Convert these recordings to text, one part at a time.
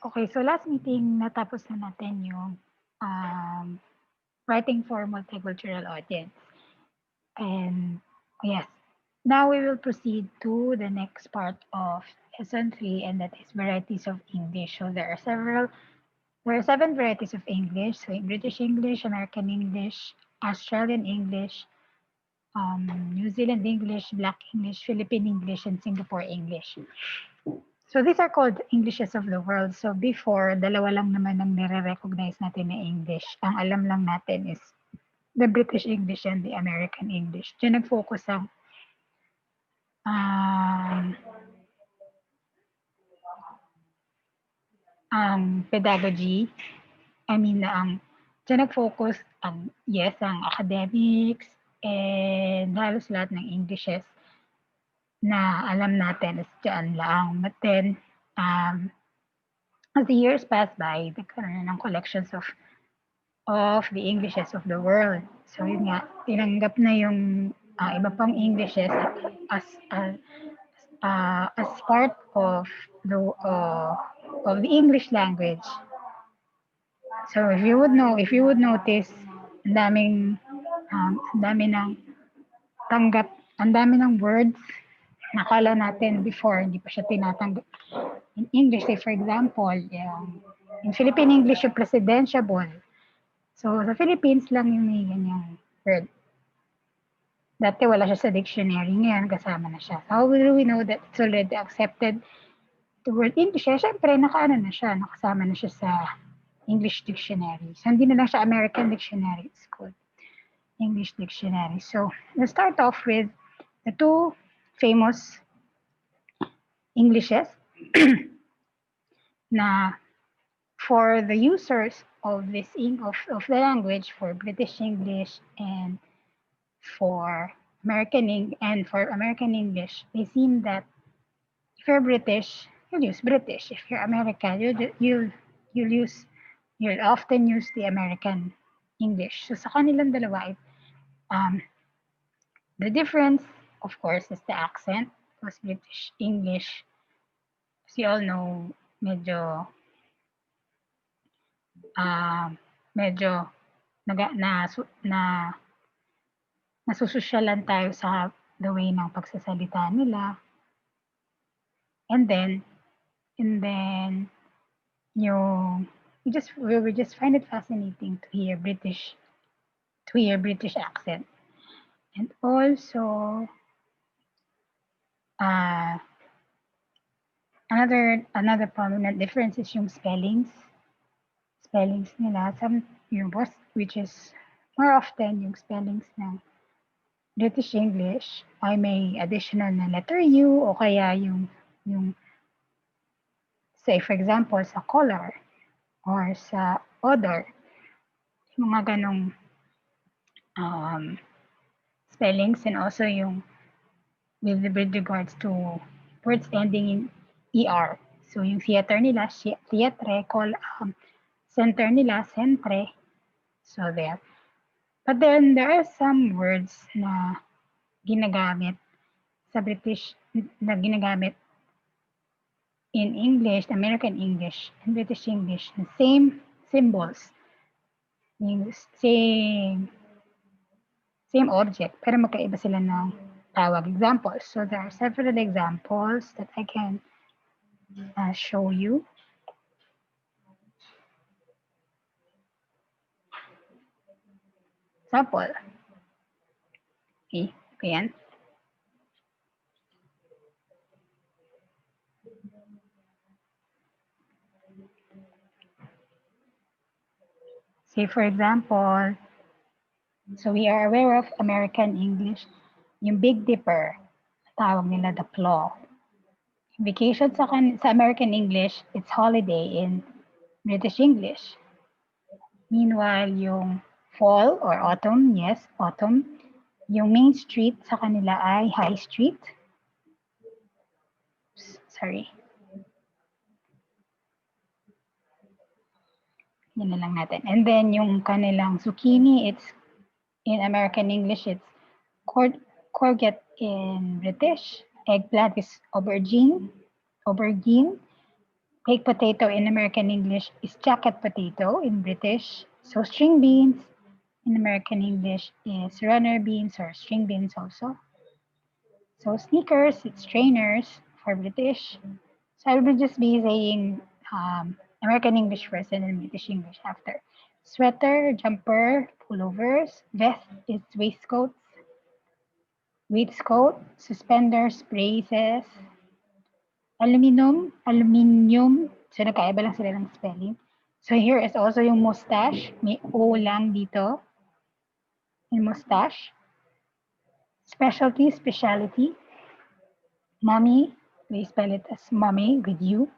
Okay, so last meeting, natapos na natin yung writing for multicultural audience. And yes, now we will proceed to the next part of lesson 3, and that is varieties of English. So there are 7 varieties of English. So British English, American English, Australian English, New Zealand English, Black English, Philippine English, and Singapore English. So these are called Englishes of the world. So before, dalawa lang naman ang nire-recognize natin na English. Ang alam lang natin is the British English and the American English. Diyan nag-focus ang pedagogy. I mean, diyan nag-focus ang academics and halos lahat ng Englishes na alam natin is diyan lang. But then, as the years pass by, nagkaroon na ng collections of the Englishes of the world. So yun nga, tinanggap na yung iba pang Englishes as as part of the English language. So if you would notice, ang dami ng tanggap, ang dami ng words na akala natin before hindi pa siya tinatanggap in English. Say for example, in Philippine English yung presidentiable. So sa Philippines lang yung may ganyang word. Dati wala siya sa dictionary, ngayon kasama na siya. How will we know that it's already accepted? The word English, syempre nakasama na siya sa English dictionary. So hindi na lang siya American dictionary, it's called English dictionary. So let's start off with the two famous Englishes na for the users of of the language, for British English and for American English, they seem that if you're British, you'll use British. If you're American, you'll often use the American English. So sa kanilang dalawa, the difference, of course, is the accent. Because British English, as you all know, medyo medyo nasusosyalan tayo sa the way ng pagsasalita nila. And then we just find it fascinating to hear British accent. And also another prominent difference is yung spellings nila. Which is more often yung spellings ng British English ay may additional na letter U o kaya yung say for example sa color or sa odor, mga ganong spellings, and also yung with regards to words ending in ER. So yung theater nila, theatre, center nila, centre. So there. But then there are some words na ginagamit sa British, na ginagamit in English, American English, and British English, the same symbols, same object, pero magkaiba sila ng tawag. Examples. So there are several examples that I can show you. Example. Okay, ayan. Say for example, so we are aware of American English, yung Big Dipper, tawag nila the claw. Vacation sa American English, it's holiday in British English. Meanwhile, yung fall or autumn, yes, autumn, yung main street sa kanila ay high street. Sorry. Yan na lang natin. And then yung kanilang zucchini, it's in American English, it's courgette in British. Eggplant is aubergine. Baked potato in American English is jacket potato in British. So string beans in American English is runner beans or string beans also. So sneakers, it's trainers for British. So I will just be saying American English first and then British English after. Sweater, jumper, pullovers. Vest is waistcoats, waistcoat, suspenders, braces. Aluminium. So nagkaiba lang sila ng spelling. So here is also yung mustache. May O lang dito. Yung mustache. Specialty. Mommy. We spell it as mommy with you.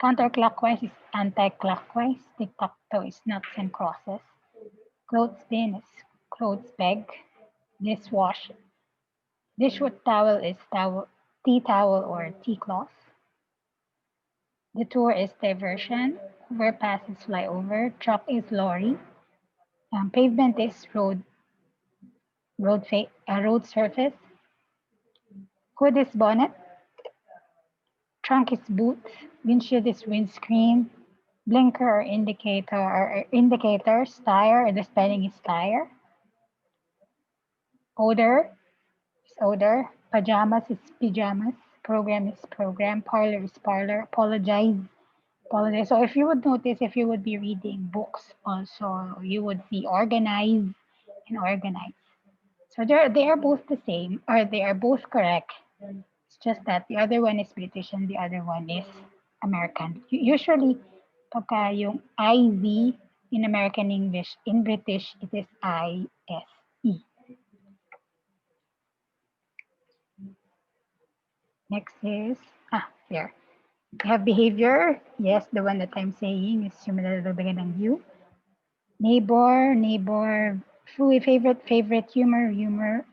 Counterclockwise is anti-clockwise. Tic-tac-toe is nuts and crosses. Clothespin is clothes peg. Dishwash. Dishwash towel is tea towel or tea cloth. Detour is diversion. Overpass is flyover. Truck is lorry. Pavement is road surface. Hood is bonnet. Trunk is boot. Windshield is windscreen. Blinker or indicators. Tire, the spelling is tire. Odor is odor. Pajamas is pajamas. Program is program. Parlor is parlor. Apologize. So if you would notice, if you would be reading books also, you would see organize and organize. So they are both the same, or they are both correct. It's just that the other one is British and the other one is American. Usually, pagka yung IV in American English, in British, it is ISE. Next is, here. We have behavior. Yes, the one that I'm saying is yung malalagdagan ng you. Neighbor. Favorite, humor.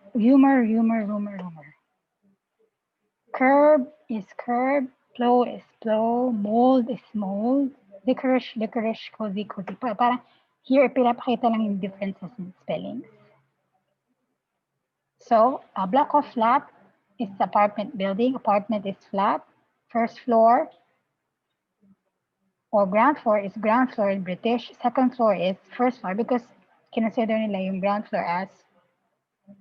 Curb is curb. Flow is flow. Mold is mold. Licorice, cozy. Parang here, pinapakita lang yung differences in spellings. So, a block of flat is apartment building. Apartment is flat. First floor or ground floor is ground floor in British. Second floor is first floor because consider nila yung ground floor as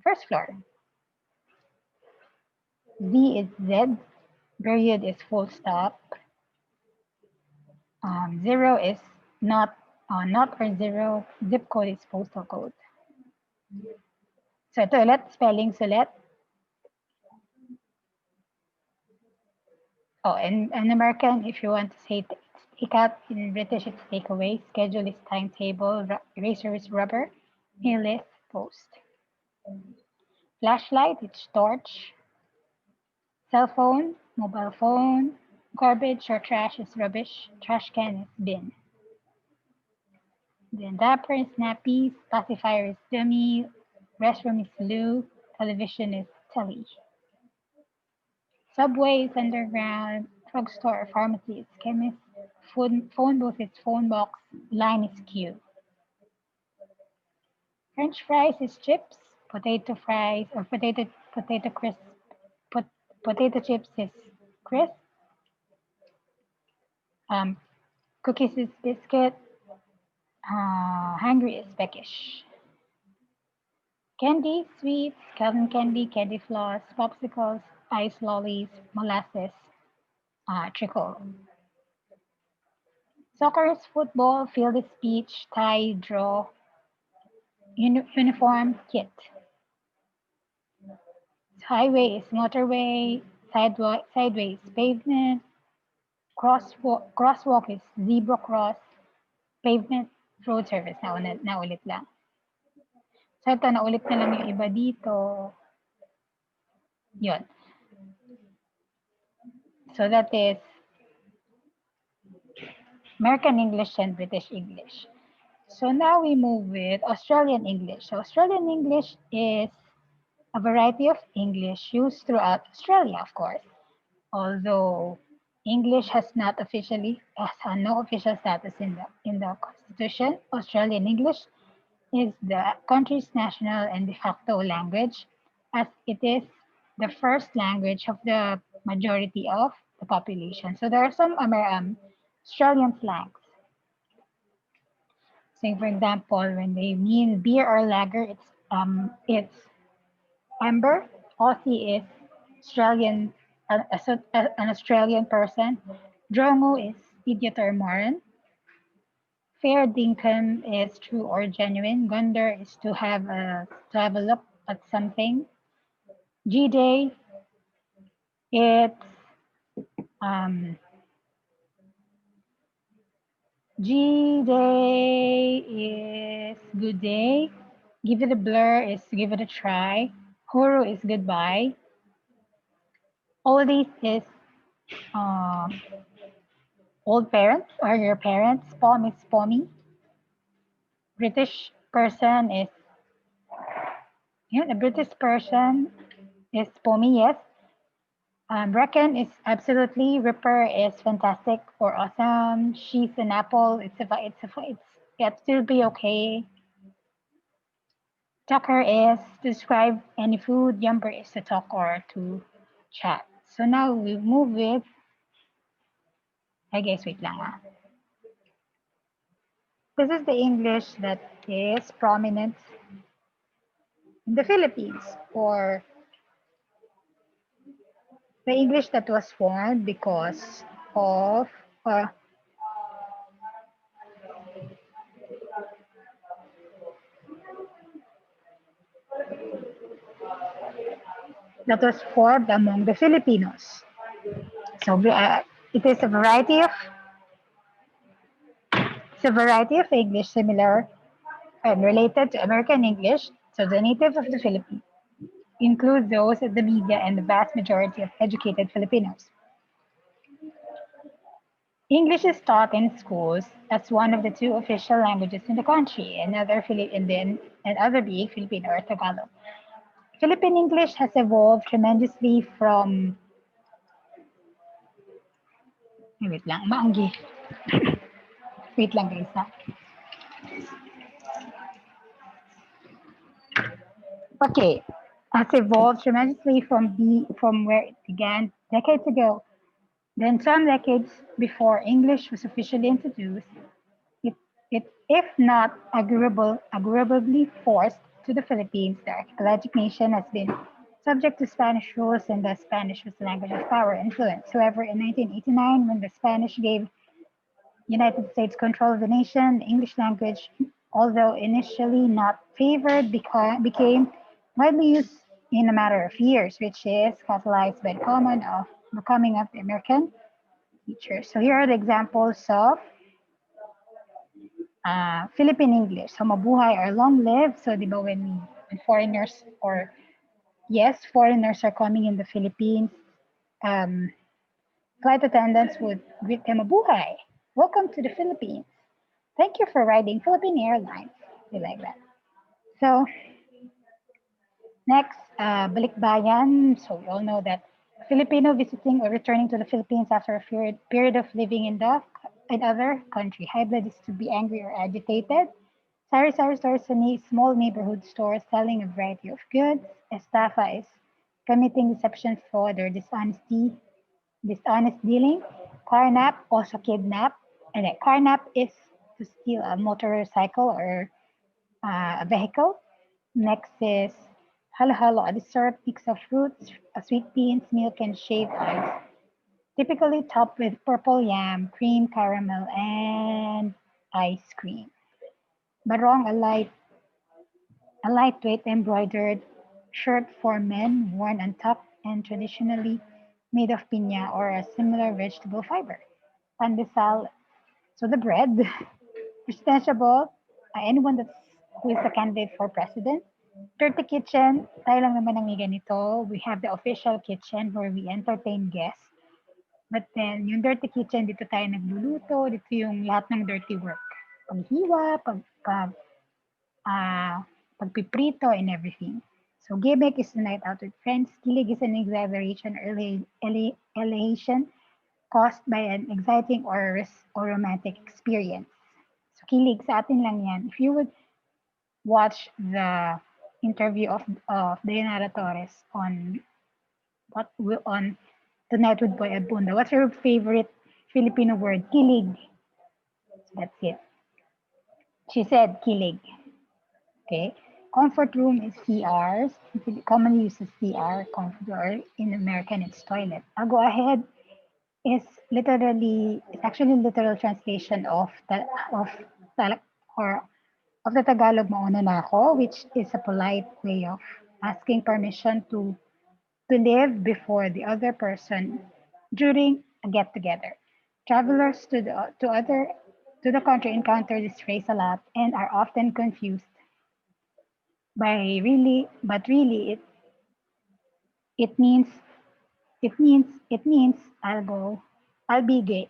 first floor. Z is Z. Period is full stop. Zero is not or zero. Zip code is postal code. So ito ulit, spellings ulit. Oh, and American, if you want to say take out, in British it's takeaway. Schedule is timetable. Eraser is rubber. Mail is post. Flashlight, it's torch. Cell phone, mobile phone. Garbage or trash is rubbish. Trash can is bin. Then diaper is nappy. Pacifier is dummy. Restroom is loo. Television is telly. Subway is underground. Drugstore or pharmacy is chemist. Phone booth is phone box. Line is queue. French fries is chips. Potato fries or potato crisp. Potato chips is crisp. Cookies is biscuit. Hungry is peckish. Candy, sweets, Calvin candy, candy floss, popsicles, ice lollies, molasses, trickle. Soccer is football, field is speech, tie, draw, uniform, kit. Highway is motorway, sideway is pavement, crosswalk is zebra cross, pavement, road surface. Naulit lang. So ito, naulit na lang yung iba dito. Yun. So that is American English and British English. So now we move with Australian English. So Australian English is a variety of English used throughout Australia, of course. Although English has no official status in the Constitution, Australian English is the country's national and de facto language, as it is the first language of the majority of the population. So there are some Australian slangs. Say for example, when they mean beer or lager, it's amber. Aussie is Australian, an Australian person. Drongo is idiot or moron. Fair dinkum is true or genuine. Gunder is to have a look at something. G Day, it's um, G Day is good day. Give it a blur is give it a try. Horo is goodbye. Oldies is um, old parents or your parents. Pom is pommy. British person is the British person is pommy. Yes. Reckon is absolutely. Ripper is fantastic or awesome. She's an apple. It's absolutely okay. Talker is to describe any food. Yumper is to talk or to chat. So now we move with, I guess, wait lang ah. This is the English that is prominent in the Philippines, or the English that was formed because of, uh, that was formed among the Filipinos. So it is a variety of English similar and related to American English, so the native of the Philippines include those of the media and the vast majority of educated Filipinos. English is taught in schools as one of the two official languages in the country, and other being Filipino or Tagalog. Philippine English has evolved tremendously from. Wait lang, maanggi. Wait lang guys ha. Okay, has evolved tremendously from where it began decades ago. Then some decades before English was officially introduced, it, if not agreeably forced to the Philippines, the archipelagic nation has been subject to Spanish rules, and thus Spanish was the language of power and influence. However, in 1989, when the Spanish gave United States control of the nation, the English language, although initially not favored, became widely used in a matter of years, which is catalyzed by the coming of the American teacher. So here are the examples of Philippine English. So mabuhay or long live. So di ba when foreigners or yes, foreigners are coming in the Philippines, um, flight attendants would greet them mabuhay. Welcome to the Philippines. Thank you for riding Philippine Airlines. They like that. So next, balikbayan. So we all know that Filipino visiting or returning to the Philippines after a period of living in other country. High blood is to be angry or agitated. Sari-sari stores are small neighborhood stores selling a variety of goods. Estafa is committing deception, fraud, or dishonest dealing. Carnap, also kidnap. And then carnap is to steal a motorcycle or a vehicle. Next is halo-halo, a dessert mix of fruits, sweet beans, milk, and shaved ice, typically topped with purple yam, cream, caramel, and ice cream. Barong, a lightweight embroidered shirt for men worn untucked and traditionally made of piña or a similar vegetable fiber. Pandesal, so the bread. Presidentiable, anyone who is a candidate for president. Dirty kitchen, tayo lang naman ang may ganito. We have the official kitchen where we entertain guests. But then, yung dirty kitchen, dito tayo nagluluto, dito yung lahat ng dirty work. Paghiwa, uh, pagpiprito, and everything. So, gimmick is a night out with friends. Kilig is an exaggeration or elation caused by an exciting or romantic experience. So, kilig sa atin lang yan. If you would watch the interview of Dayanara Torres on Tonight with Boy Abunda. What's your favorite Filipino word? Kilig. That's it. She said kilig. Okay. Comfort room is CRs. Commonly uses CR, comfort, or in American it's toilet. I'll go ahead is literally, it's actually literal translation of Tal- or of the Tagalog mauna na ako, which is a polite way of asking permission to live before the other person during a get together. Travelers to the country encounter this phrase a lot and are often confused by really, but really it means it means I'll be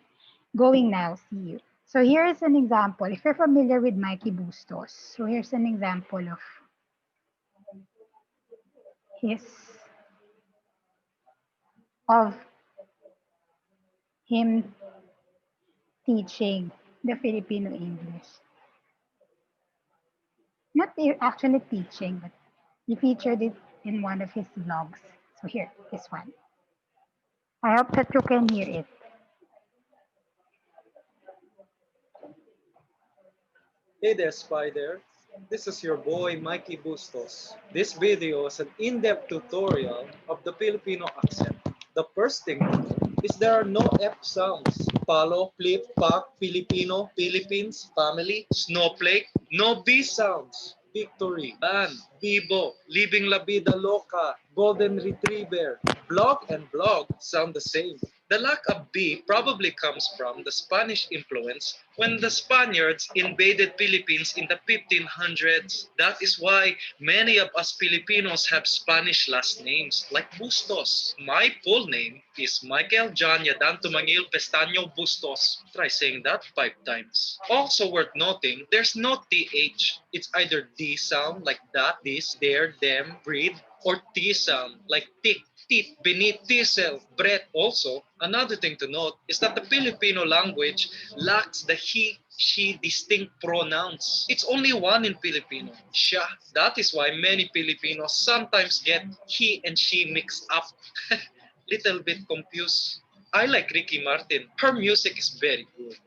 going now. See you. So here is an example. If you're familiar with Mikey Bustos, so here's an example his of him teaching the Filipino English. Not actually teaching, but he featured it in one of his vlogs. So here, this one. I hope that you can hear it. Hey there, Spider. This is your boy Mikey Bustos. This video is an in-depth tutorial of the Filipino accent. The first thing to know is there are no F sounds. Palo, flip, pack, Filipino, Philippines, family, snowflake. No B sounds. Victory, ban, bibo, living la vida loca, golden retriever. Blog and blog sound the same. The lack of B probably comes from the Spanish influence when the Spaniards invaded Philippines in the 1500s. That is why many of us Filipinos have Spanish last names like Bustos. My full name is Michael John Yadan Tumangil Pestaño Bustos. Try saying that 5 times. Also worth noting, there's no TH. It's either D sound like that, this, there, them, breed, or T sound like tick, teeth, beneath, tisel, breath. Also, another thing to note is that the Filipino language lacks the he, she distinct pronouns. It's only one in Filipino, siya. That is why many Filipinos sometimes get he and she mixed up. Little bit confused. I like Ricky Martin. Her music is very good.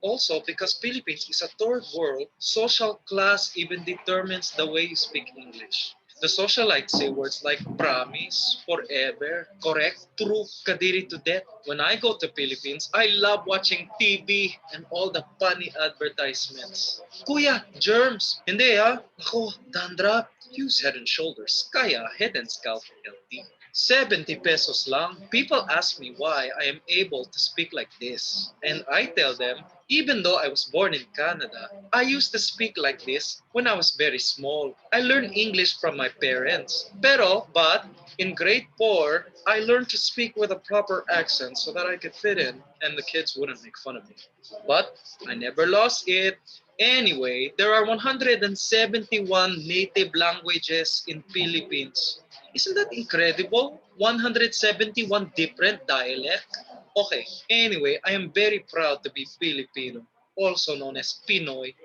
Also, because Philippines is a third world, social class even determines the way you speak English. The socialites say words like promise, forever, correct, true, kadiri to death. When I go to Philippines, I love watching TV and all the funny advertisements. Kuya, germs. Hindi ha. Ako, dandruff. Use Head and Shoulders. Kaya Head and Scalp healthy. 70 pesos lang. People ask me why I am able to speak like this. And I tell them, even though I was born in Canada, I used to speak like this when I was very small. I learned English from my parents. But in grade 4, I learned to speak with a proper accent so that I could fit in and the kids wouldn't make fun of me. But I never lost it. Anyway, there are 171 native languages in Philippines. Isn't that incredible? 171 different dialects. Okay, anyway, I am very proud to be Filipino, also known as Pinoy,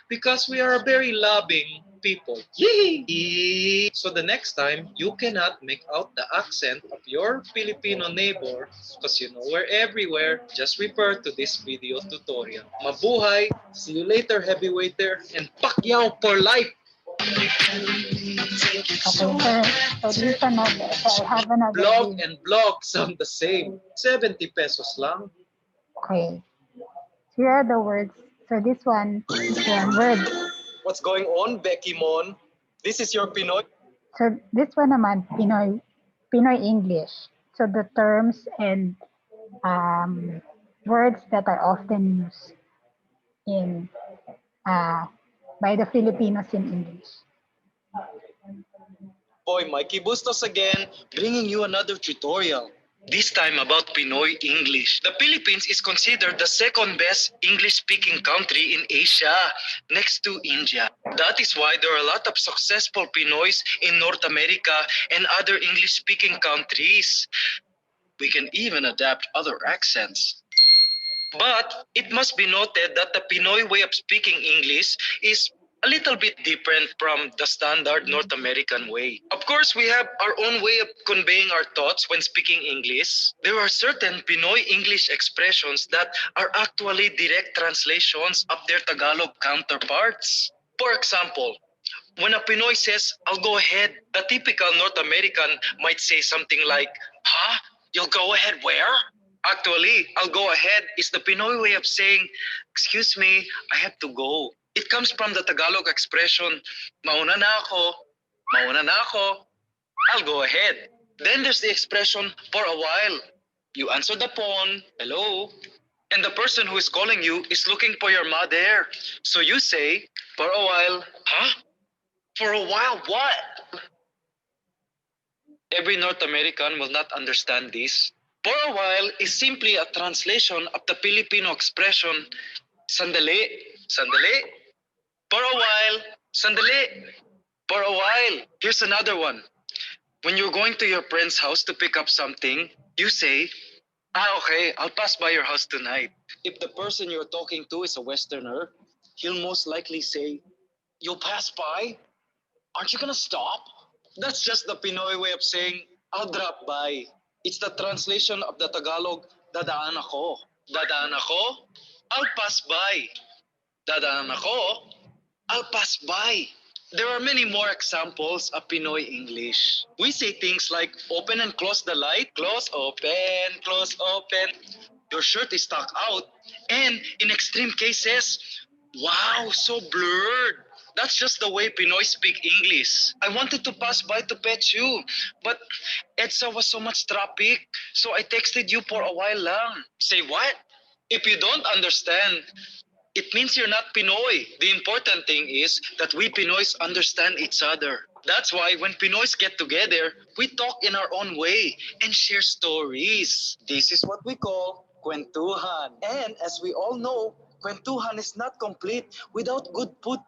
because we are a very loving people. Yee! So the next time, you cannot make out the accent of your Filipino neighbor because you know we're everywhere, just refer to this video tutorial. Mabuhay! See you later, heavyweighter, and Pacquiao for life! Okay, so this is another. So I have another Blog video. and blog sound the same. 70 pesos lang. Okay, here are the words. So this one word. What's going on, Becky Mon? This is your Pinoy. So this one naman, Pinoy English. So the terms and um, words that are often used in uh, by the Filipinos in English. Boy, Mikey Bustos again, bringing you another tutorial. This time about Pinoy English. The Philippines is considered the second best English-speaking country in Asia, next to India. That is why there are a lot of successful Pinoys in North America and other English-speaking countries. We can even adapt other accents. But it must be noted that the Pinoy way of speaking English is a little bit different from the standard North American way. Of course, we have our own way of conveying our thoughts when speaking English. There are certain Pinoy English expressions that are actually direct translations of their Tagalog counterparts. For example, when a Pinoy says, I'll go ahead, the typical North American might say something like, huh? You'll go ahead where? Actually, I'll go ahead is the Pinoy way of saying, excuse me, I have to go. It comes from the Tagalog expression, mauna na ako, mauna na ako, I'll go ahead. Then there's the expression, for a while. You answer the phone, hello, and the person who is calling you is looking for your mother. So you say, for a while, huh? For a while, what? Every North American will not understand this. For a while is simply a translation of the Filipino expression, sandali, sandali. For a while, sandali. For a while. Here's another one. When you're going to your friend's house to pick up something, you say, okay, I'll pass by your house tonight. If the person you're talking to is a Westerner, he'll most likely say, you'll pass by? Aren't you gonna stop? That's just the Pinoy way of saying, I'll drop by. It's the translation of the Tagalog, dadaan ako. Dadaan ako? I'll pass by. Dadaan ako? I'll pass by. There are many more examples of Pinoy English. We say things like open and close the light, close, open. Your shirt is stuck out. And in extreme cases, wow, so blurred. That's just the way Pinoy speak English. I wanted to pass by to pet you, but EDSA was so much traffic, so I texted you for a while lang. Say what? If you don't understand, it means you're not Pinoy. The important thing is that we Pinoys understand each other. That's why when Pinoys get together, we talk in our own way and share stories. This is what we call kwentuhan. And as we all know, kwentuhan is not complete without good food.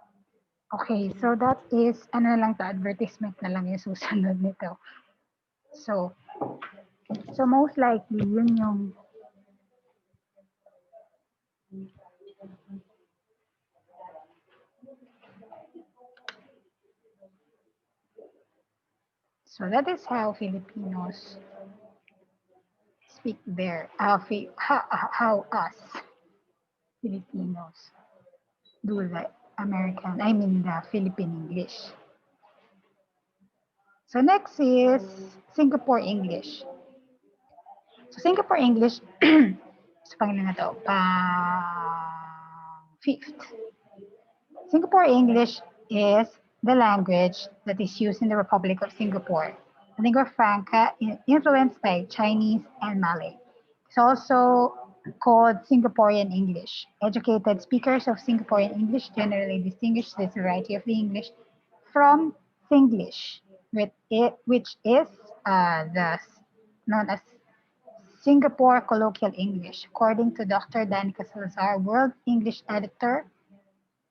Okay, so that is, ano na lang to, advertisement na lang yung susunod nito. So, so most likely, yun yung, so that is how Filipinos speak their, how us Filipinos do the American, I mean the Philippine English. So next is Singapore English. So Singapore English, sa pangalan na to, fifth. Singapore English is the language that is used in the Republic of Singapore. Lingua franca influenced by Chinese and Malay. It's also called Singaporean English. Educated speakers of Singaporean English generally distinguish this variety of the English from Singlish, which is the known as Singapore Colloquial English. According to Dr. Danica Salazar, World English Editor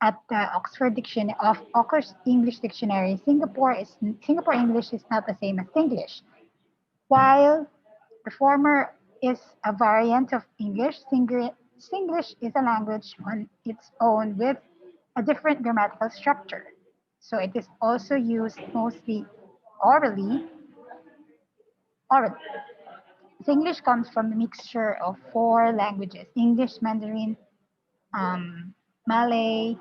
at the Oxford English Dictionary, Singapore English is not the same as Singlish. While the former is a variant of English, Singlish is a language on its own with a different grammatical structure. So it is also used mostly orally. orally. Singlish comes from a mixture of four languages: English, Mandarin, Malay,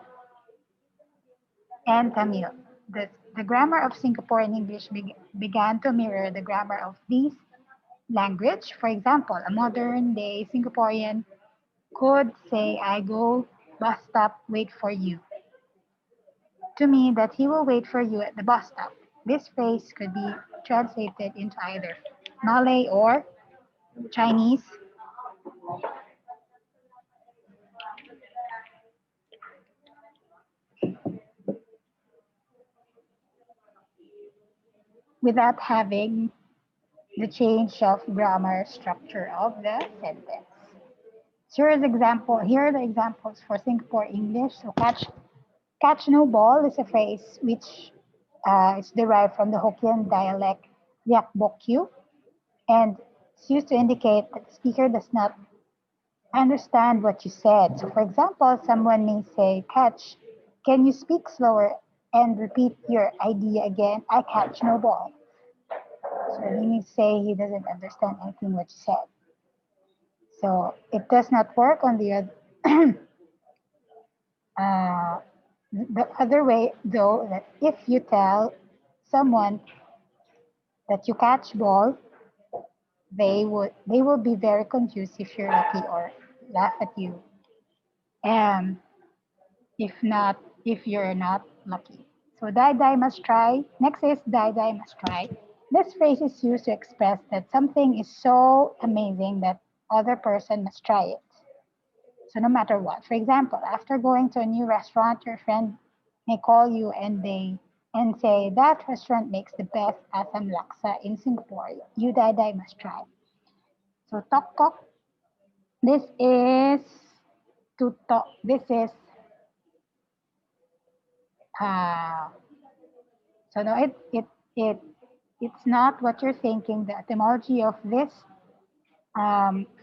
and Tamil. The grammar of Singaporean English began to mirror the grammar of these language. For example, a modern day Singaporean could say, I go bus stop, wait for you. To mean that he will wait for you at the bus stop. This phrase could be translated into either Malay or Chinese. Without having the change of grammar structure of the sentence. Here are the examples for Singapore English. So catch no ball is a phrase which is derived from the Hokkien dialect Liak Bokyu, and it's used to indicate that the speaker does not understand what you said. So for example, someone may say catch Can you speak slower and repeat your idea again? I catch no ball. So he may say he doesn't understand anything what you said. So it does not work on the other. uh, the other way, though, that if you tell someone that you catch ball, they will be very confused if you're lucky or laugh at you. And if you're not lucky. So die die must try. Next is die die must try. This phrase is used to express that something is so amazing that other person must try it. So no matter what. For example, after going to a new restaurant, your friend may call you and say that restaurant makes the best asam laksa in Singapore. You die die must try. So tok kok. This is to talk. This is uh, so no, it it's not what you're thinking. The etymology of this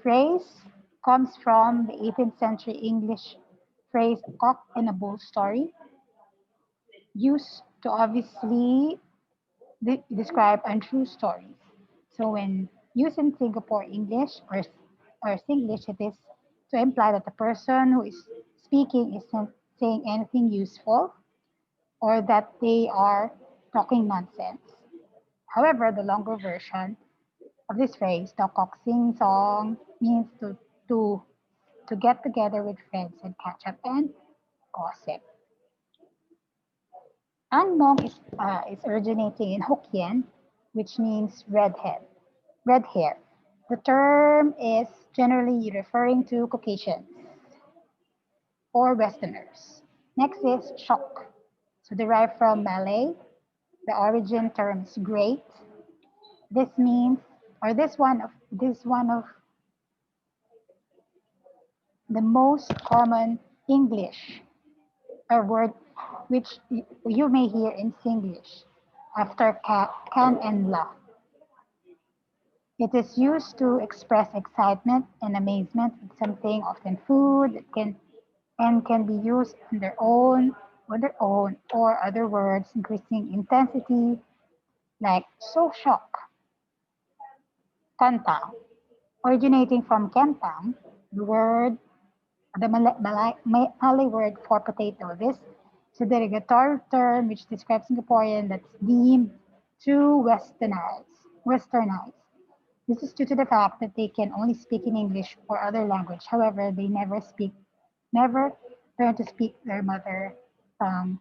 phrase comes from the 18th century English phrase "cock and a bull story," used to obviously describe untrue stories. So when used in Singapore English or Singlish, it is to imply that the person who is speaking isn't saying anything useful or that they are talking nonsense. However, the longer version of this phrase, "Tokok sing song," means to to get together with friends and catch up and gossip. Ang Mong is originating in Hokkien, which means red hair. The term is generally referring to Caucasians or Westerners. Next is shock. So derived from Malay, the origin term is great. This means, or this one of the most common English or word which you may hear in Singlish after can and la. It is used to express excitement and amazement at something, often food, that can be used on their own or other words increasing intensity like so shock, kantang. Originating from kentang, the word the Malay word for potato. This is a derogatory term which describes Singaporean that's deemed too westernized. This is due to the fact that they can only speak in English or other language. However, they never learn to speak their mother tongue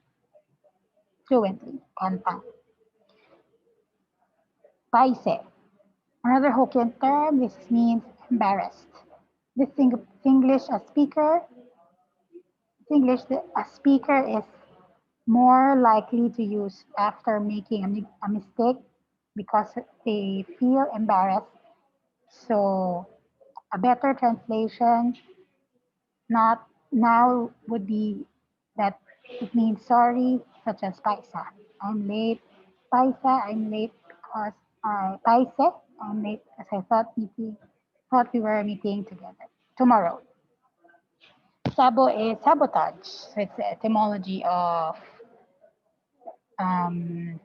fluently. Kantang. Paise. Another Hokkien term. This means embarrassed. This Singlish a speaker. English, a speaker is more likely to use after making a mistake because they feel embarrassed. So a better translation not now would be that it means sorry, such as paisa. I'm late. Paisa, I'm late because paise, I'm late because I thought we were meeting together tomorrow. Sabo is sabotage. So it's the etymology of um,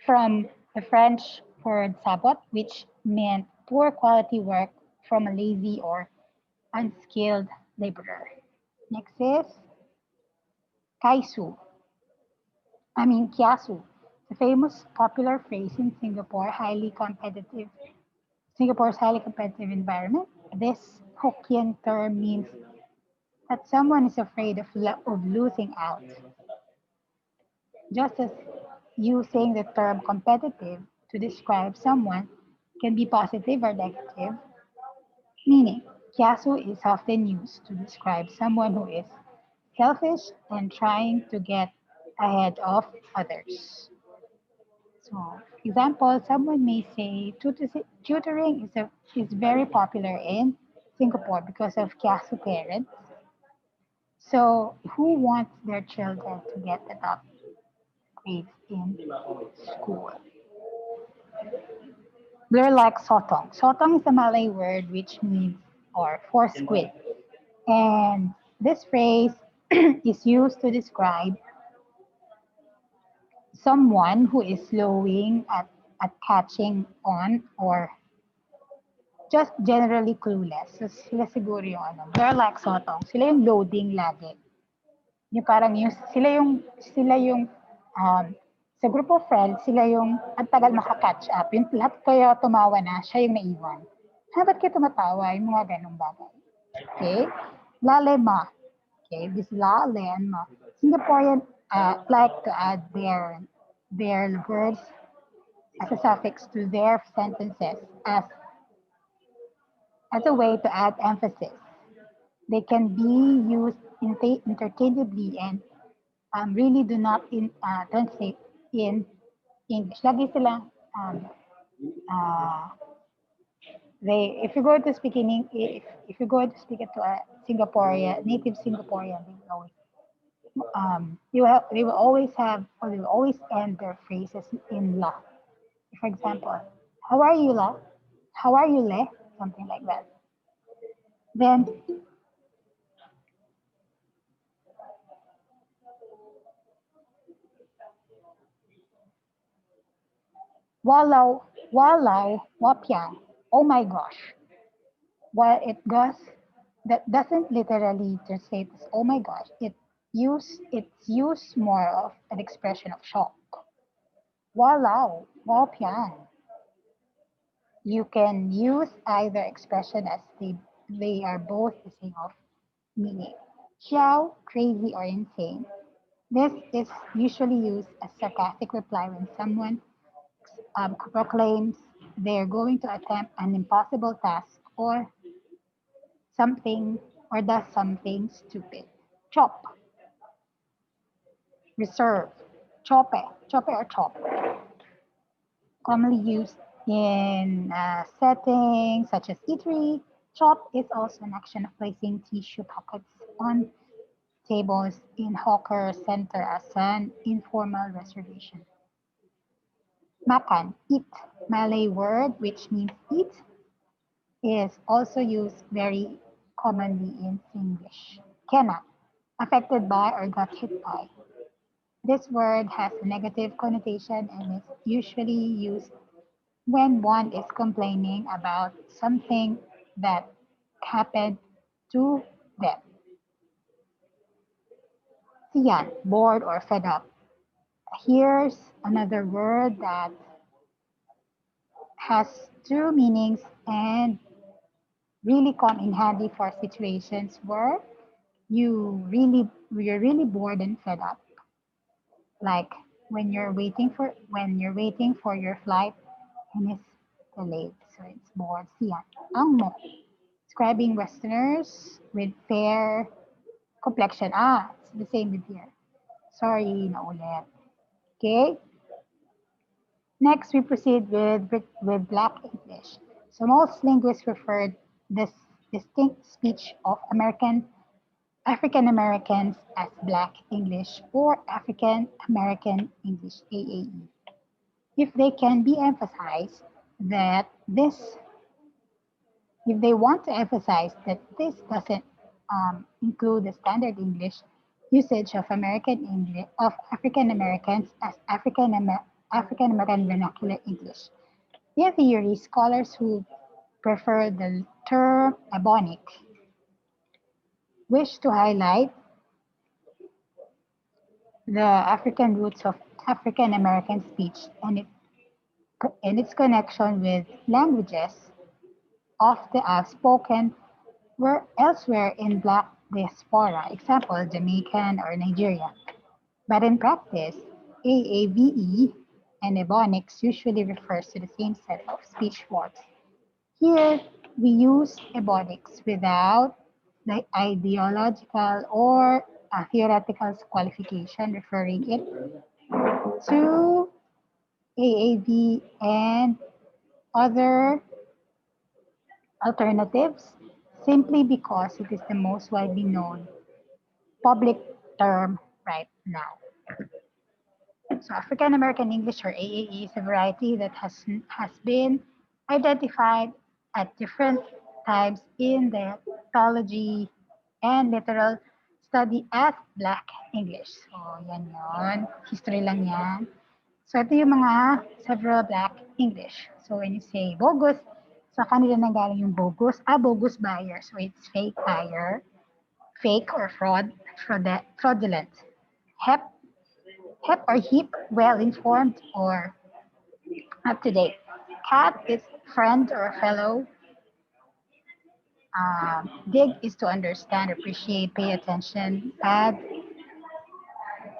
from the French word sabot, which meant poor quality work from a lazy or unskilled laborer. Next is kaisu. Kiasu. The famous popular phrase in Singapore's highly competitive environment. This Hokkien term means that someone is afraid of losing out. Just as using the term competitive to describe someone can be positive or negative, meaning kiasu is often used to describe someone who is selfish and trying to get ahead of others. So, example, someone may say tutoring is very popular in Singapore because of kiasu parents. So, who wants their children to get the top grades in school? They're like sotong. Sotong is a Malay word which means or for squid. And this phrase is used to describe someone who is slowing at catching on or just generally clueless. So sila siguro yung ano, they're like sotong. Sila yung loading lagi. Yung parang yung, sila yung um, sa group of friends, sila yung ang tagal makakatch up. Yung lahat kayo tumawa na, siya yung naiwan. Ha, ba't kayo tumatawa? Yung mga ganong bagay. Okay? Lalema. Okay, this lalema. Singaporean like to add their words as a suffix to their sentences as a way to add emphasis. They can be used interchangeably and really do not translate in English. Lagi sila, uh, if you go to speaking, if you go to speak it to a Singaporean, native Singaporean, they will always have, or they will always end their phrases in la. For example, how are you, la? How are you, le? Something like that. Then, walau, wapiang. Oh my gosh. While it does, that doesn't literally translate as oh my gosh. It's used more of an expression of shock. Walau, wapiang. You can use either expression as they are both the same of meaning. Xiao, crazy or insane. This is usually used as sarcastic reply when someone proclaims they're going to attempt an impossible task or something or does something stupid. Chop, reserve, chope or chop. Commonly used in settings such as eatery. Chop is also an action of placing tissue packets on tables in hawker center as an informal reservation. Makan, eat. Malay word which means eat is also used very commonly in English. Kena, affected by or got hit by. This word has a negative connotation and is usually used when one is complaining about something that happened to them. Siyan, bored or fed up. Here's another word that has two meanings and really come in handy for situations where you're really bored and fed up. Like when you're waiting for your flight and it's delayed, so it's bored. Siyan. Ang mo, describing Westerners with fair complexion. It's the same with here. Sorry, naulit. Okay. Next, we proceed with Black English. So most linguists refer this distinct speech of African Americans as Black English or African American English AAE. If they can be emphasized that this, if they want to emphasize that this doesn't include the standard English usage of American English of African Americans as African American vernacular English. In theory, scholars who prefer the term Ebonic wish to highlight the African roots of African American speech and its connection with languages of the outspoken were elsewhere in Black diaspora, example Jamaican or Nigeria. But in practice, AAVE and Ebonics usually refers to the same set of speech forms. Here, we use Ebonics without the ideological or theoretical qualification, referring it to AAV and other alternatives simply because it is the most widely known public term right now. So African American English or AAE is a variety that has been identified at different times in the ethology and literal study as Black English. So, yan yun. History lang yan. So, ito yung mga several Black English. So, when you say bogus, sa kanila nanggaling yung bogus. Bogus buyer. So, it's fake buyer. Fake or fraudulent. Hep, hep or hip, well-informed or up to date. Cat is friend or fellow. Dig is to understand, appreciate, pay attention. Bad,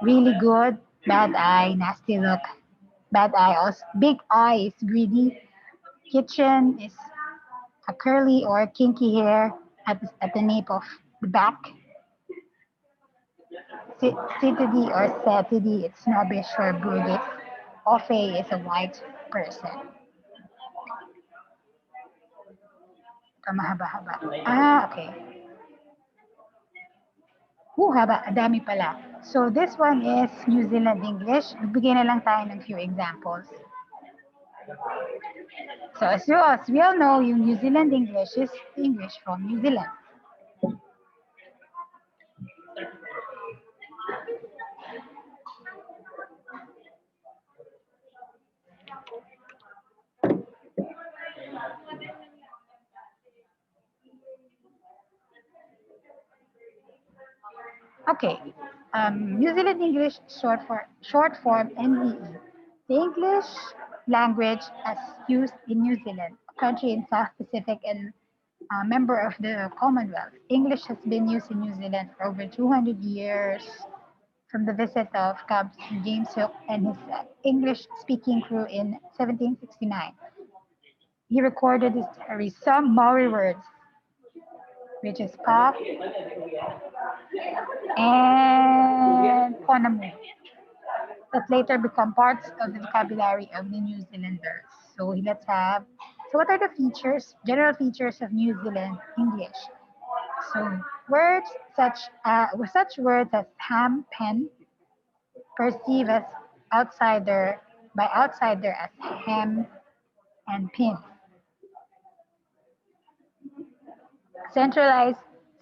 really good. Bad eye, nasty look. Bad eye also. Big eye is greedy. Kitchen is a curly or kinky hair at the nape of the back. Citity or satity, it's snobbish or brutish. Ofe is a white person. Ito mahaba-haba. Okay. Haba. Dami pala. So this one is New Zealand English. Bibigyan na lang tayo ng few examples. So as we all know, yung New Zealand English is English from New Zealand. Okay, New Zealand English short form NZE. The English language as used in New Zealand, a country in South Pacific and a member of the Commonwealth. English has been used in New Zealand for over 200 years, from the visit of Captain James Hook and his English-speaking crew in 1769. He recorded his diary some Maori words, which is pa and ponamu, that later become parts of the vocabulary of the New Zealanders. So let's have. So what are the general features of New Zealand English? So such words as ham, pen, perceive as outsider as hem and pin.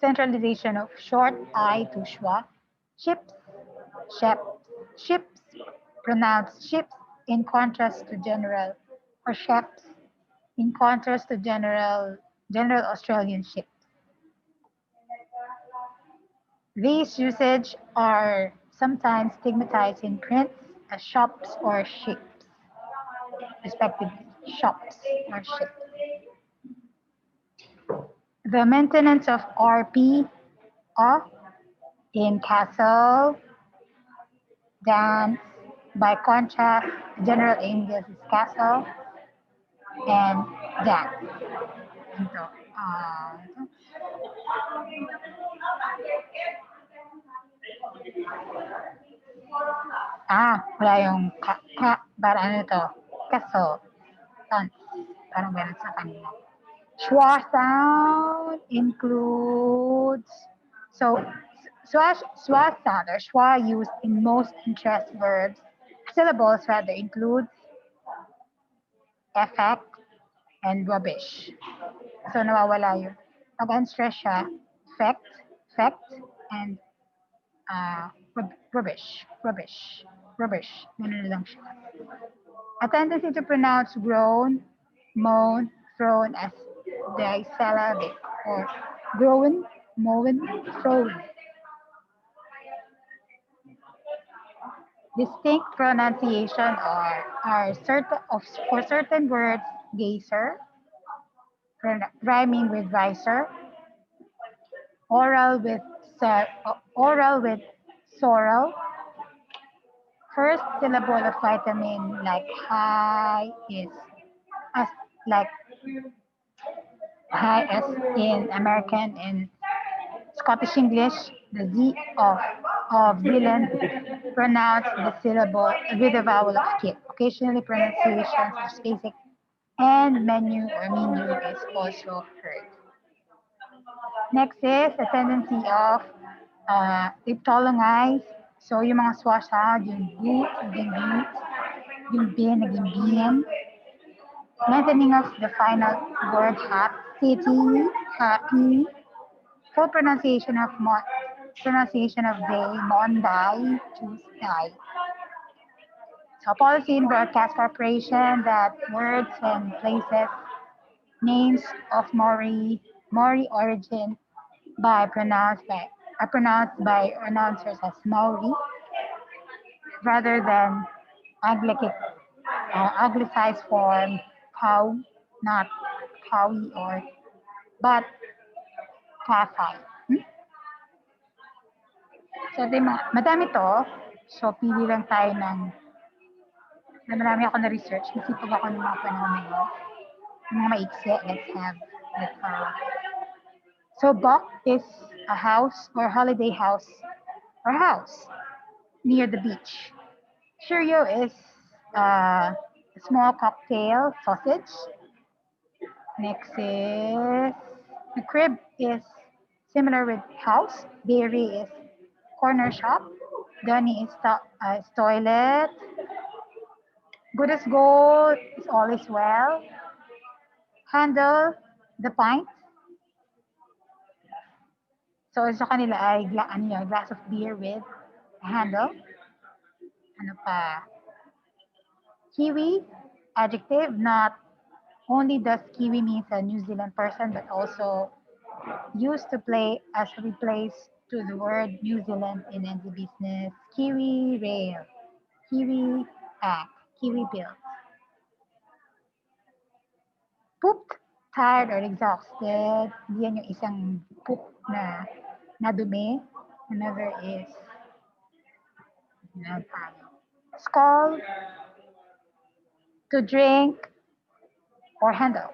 Centralization of short I to schwa. Ships, shep, ships, pronounced ships in contrast to general, or sheps in contrast to general Australian ships. These usage are sometimes stigmatized in prints as shops or ships, respectively. Shops or ships. The maintenance of RP in castle, dance, by contrast, general English is castle and dance. Ito. Wala yung para ano to? Kaso. Dance. Parang meron sa kanila. Schwa sound includes, schwa sound or schwa used in most interest verbs. Syllables rather include effect and rubbish. So nawawala yun. Pag-unstress siya, effect, and rubbish. Ganun lang siya. A tendency to pronounce groan, moan, thrown as disyllabic or groan, moan, thrown. Distinct pronunciation for certain words, geyser, rhyming with riser, oral with sorrel, first syllable of vitamin like high is as like high as in American and Scottish English. The Z of Zealand pronounce the syllable with the vowel of kip. Occasionally pronunciations of basic and menu or menu is also heard. Next is a tendency of iptolongize. So yung mga swasa, yung boot, naging boot, yung bin, naging bin. Lengthening of the final word city, happy. Full pronunciation of pronunciation of day, Monday, Tuesday. So policy in broadcast corporation that words and places, names of Maori origin are pronounced by announcers as Maori rather than Anglican anglicized form cow, not cowie or but Kasai. So, madami to. So, pili lang tayo ng marami ako na research. Nasipag ako ng mga panahon na yun. Yung mga maiksi, let's so, Bok is a house or holiday house or house near the beach. Cheerio is a small cocktail sausage. Next is the crib is similar with house. Dairy is corner shop. Gunny is toilet. Good as gold is all is well. Handle, the pint. So sa kanila ay glass of beer with a handle. Ano pa? Kiwi, adjective, not only does Kiwi means a New Zealand person, but also used to play as a replace to the word New Zealand in NZ business. Kiwi rail, Kiwi pack, Kiwi bill. Pooped, tired, or exhausted. Yan yung isang poop na nadumi. Another is skull, to drink, or handle.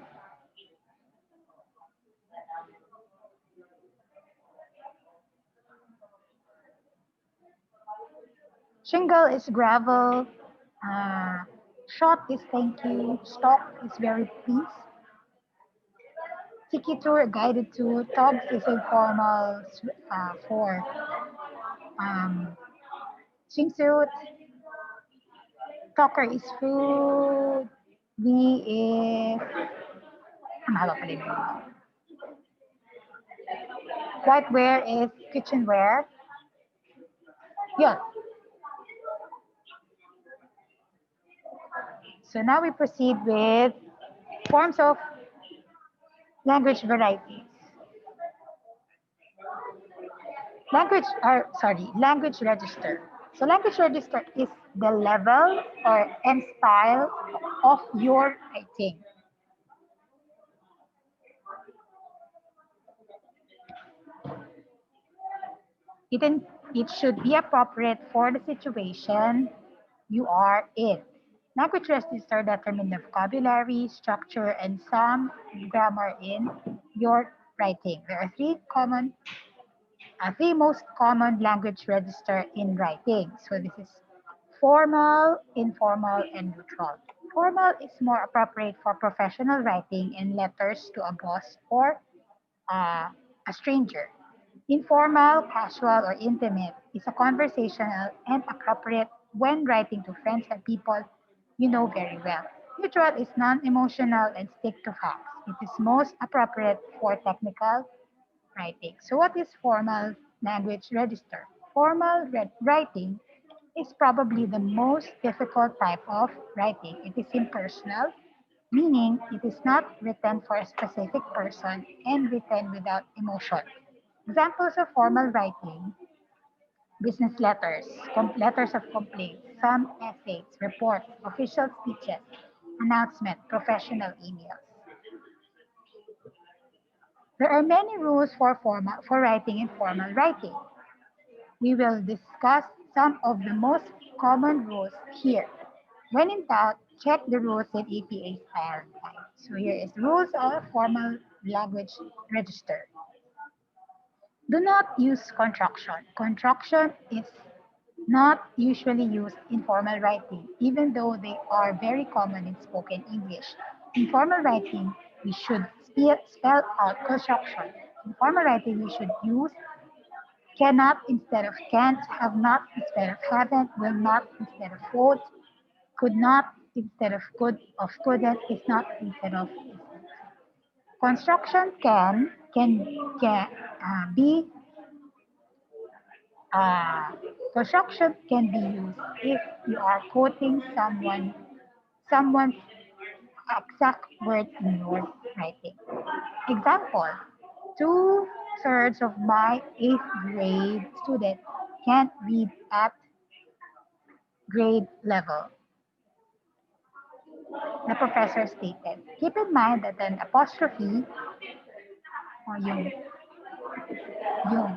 Shingle is gravel. Shot is thank you. Stalk is very pleased. Tiki tour, guided tour. Togs is informal for swimsuit. Talker is food. We is mahaba pala yun. Whiteware is kitchenware. Yun. So now we proceed with forms of language varieties. Language register. So language register is the level and style of your writing. It should be appropriate for the situation you are in. Language register determine the vocabulary, structure, and some grammar in your writing. There are three most common language register in writing. So this is formal, informal, and neutral. Formal is more appropriate for professional writing and letters to a boss or a stranger. Informal, casual, or intimate is a conversational and appropriate when writing to friends and people you know very well. Neutral is non-emotional and stick to facts. It is most appropriate for technical writing. So what is formal language register? Formal writing is probably the most difficult type of writing. It is impersonal, meaning it is not written for a specific person and written without emotion. Examples of formal writing: business letters, letters of complaint, some essays, reports, official speeches, announcement, professional emails. There are many rules for writing in formal writing. We will discuss some of the most common rules here. When in doubt, check the rules in APA style guide. So here is rules of formal language register. Do not use contraction. Contraction is not usually used in formal writing, even though they are very common in spoken English. In formal writing, we should spell out construction. In formal writing, we should use cannot instead of can't, have not instead of haven't, will not instead of would, could not instead of couldn't, is not instead of is. Construction can be Uh, construction can be used if you are quoting someone's exact word in your writing. Example, two-thirds of my eighth grade students can't read at grade level, the professor stated. Keep in mind that an apostrophe o yung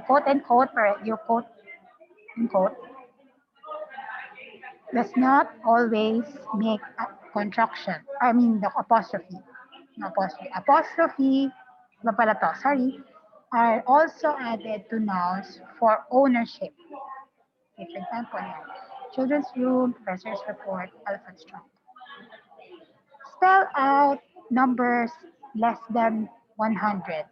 quote and quote, or yung quote and quote, does not always make a contraction. I mean, the apostrophe. No apostrophe. Apostrophe, iba pala to, sorry, are also added to nouns for ownership. Okay, for example, yan. Children's room, professor's report, elephant's trunk. Spell out numbers less than 100.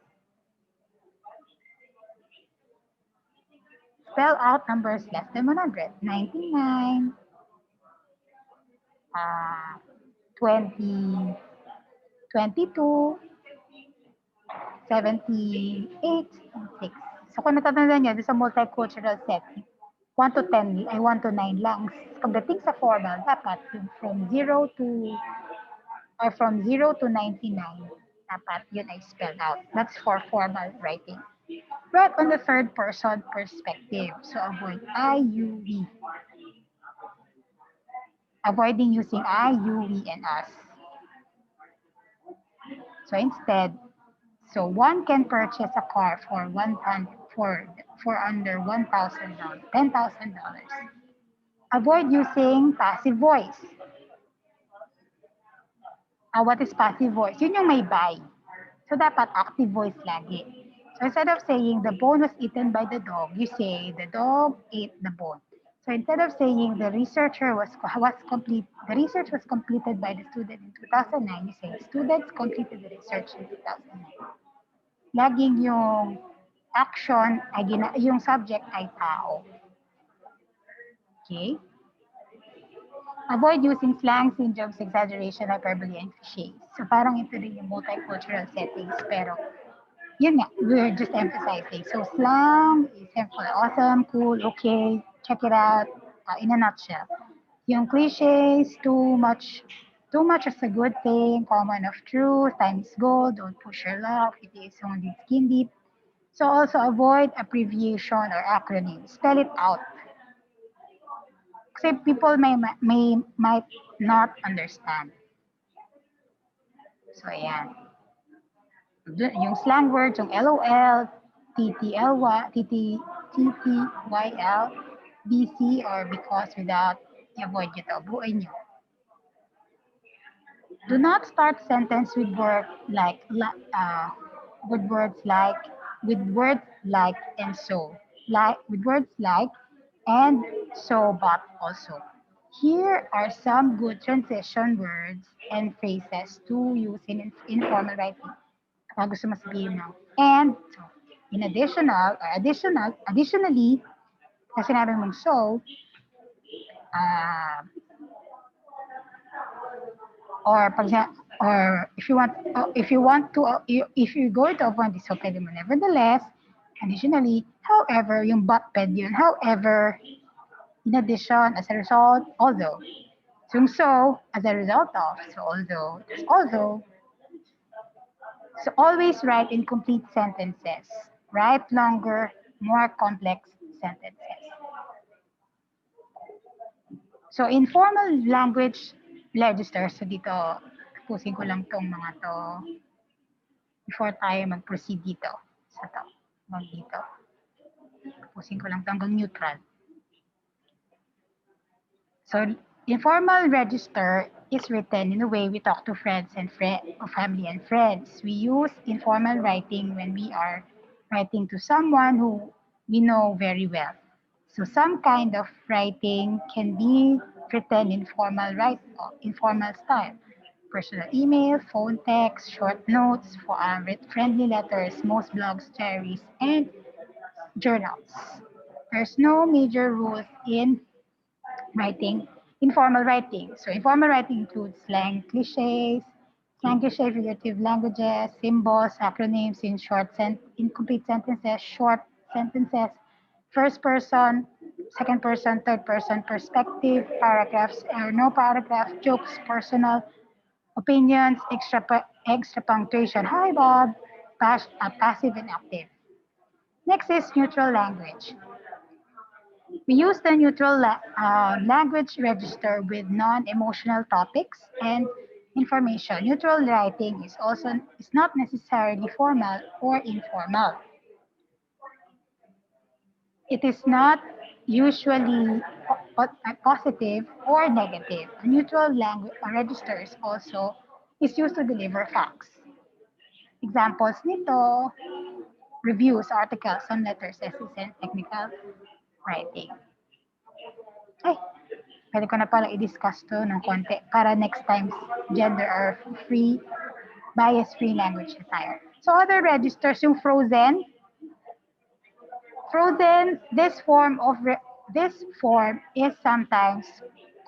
Spell out numbers less than 100. 99, 20, 22, 78, and 6. So kung natatandaan nyo, sa multicultural setting, 1 to 10, ay 1 to 9 lang. Pagdating sa formal, dapat yung from 0 to 99, dapat yun ay spelled out. That's for formal writing. Write on the third person perspective. So avoid I, you, we. Avoiding using I, you, we, and us. So instead, so one can purchase a car for for under $1,000, $10,000. Avoid using passive voice. What is passive voice? Yun yung may buy. So dapat active voice lagi. So instead of saying the bone was eaten by the dog, you say the dog ate the bone. So instead of saying the research was completed by the student in 2009, you say students completed the research in 2009. Laging yung action ay yung subject ay tao. Okay? Avoid using slang, syndromes, exaggeration, hyperbole, and cliches. So parang ito rin yung multicultural settings, pero yun nga, we're just emphasizing. So slang is simple, awesome, cool, okay, check it out, in a nutshell. Yung cliches, too much is a good thing, common of truth, time is gold, don't push your luck, it is only skin deep. So also avoid abbreviation or acronym. Spell it out. Kasi people might not understand. So ayan. Yung slang words, yung LOL, TTLY, TTYL, BC, or because without, i-avoid nyo to. Buuin nyo. Do not start sentence with with words like and so, with words like and so but also. Here are some good transition words and phrases to use in informal writing. Kapag gusto mo sabihin ng and so. Additionally, na sinabi mong so, uh, or if you're going to avoid this, so pwede mo nevertheless, additionally, however, yung but pwede yun, however, in addition, as a result, although. So as a result of, so although. So always write in complete sentences. Write longer, more complex sentences. So informal language register, so dito, tapusin ko lang tong mga to before tayo mag-proceed dito. Sa to, dito. Tapusin ko lang to hanggang neutral. So informal register is written in a way we talk to friends and family and friends. We use informal writing when we are writing to someone who we know very well. So some kind of writing can be written in informal style. Personal email, phone text, short notes, for friendly letters, most blogs, diaries, and journals. There's no major rules in writing, informal writing. So informal writing includes slang cliches, figurative languages, symbols, acronyms in incomplete sentences, short sentences, first person, second person, third person perspective, paragraphs or no paragraph, jokes, personal opinions, extra punctuation. Hi, Bob. Passive and active. Next is neutral language. We use the neutral language register with non-emotional topics and information. Neutral writing is not necessarily formal or informal. It is not usually positive or negative. A neutral language register is used to deliver facts. Examples nito, reviews, articles, some letters, essays, and technical writing. Ay, pwede ko na pala i-discuss to ng konti para next time gender or free, bias-free language na tayo. So other registers, yung frozen. Frozen, this form is sometimes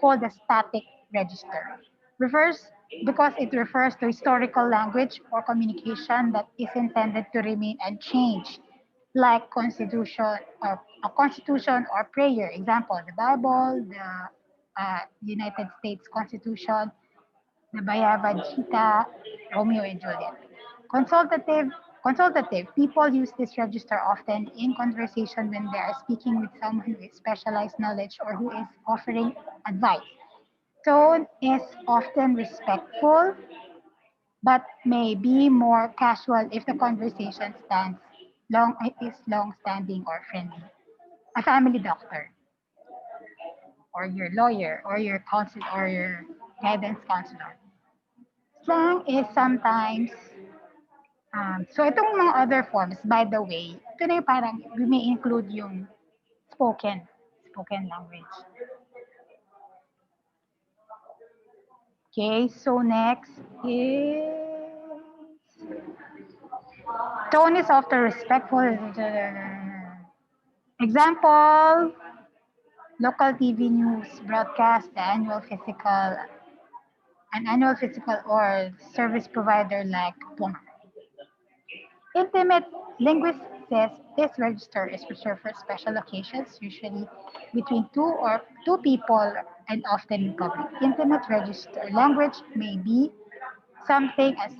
called a static register. Refers because it refers to historical language or communication that is intended to remain unchanged, like constitution or prayer. Example: the Bible, the United States Constitution, the Bhagavad Gita, Romeo and Juliet. Consultative, consultative. People use this register often in conversation when they are speaking with someone who is specialized knowledge or who is offering advice. Tone is often respectful, but may be more casual if the conversation is long-standing or friendly. A family doctor, or your lawyer, or your counsel, or your guidance counselor. Slang is sometimes, so itong mga other forms, by the way, ito na yung parang, we may include yung spoken language. Okay, so next is, tone is often respectful. Example, local TV news broadcast an annual physical or service provider like plumber. Intimate linguist says this register is reserved for special occasions, usually between two people and often in public. Intimate register language may be something as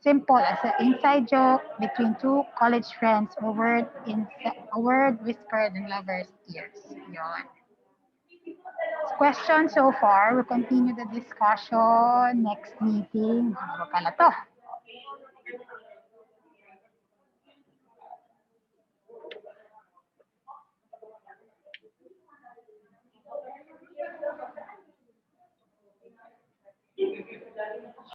simple as an inside joke between two college friends, a word whispered in lovers' ears. Yon. Question so far. We'll continue the discussion next meeting. Ano pala to?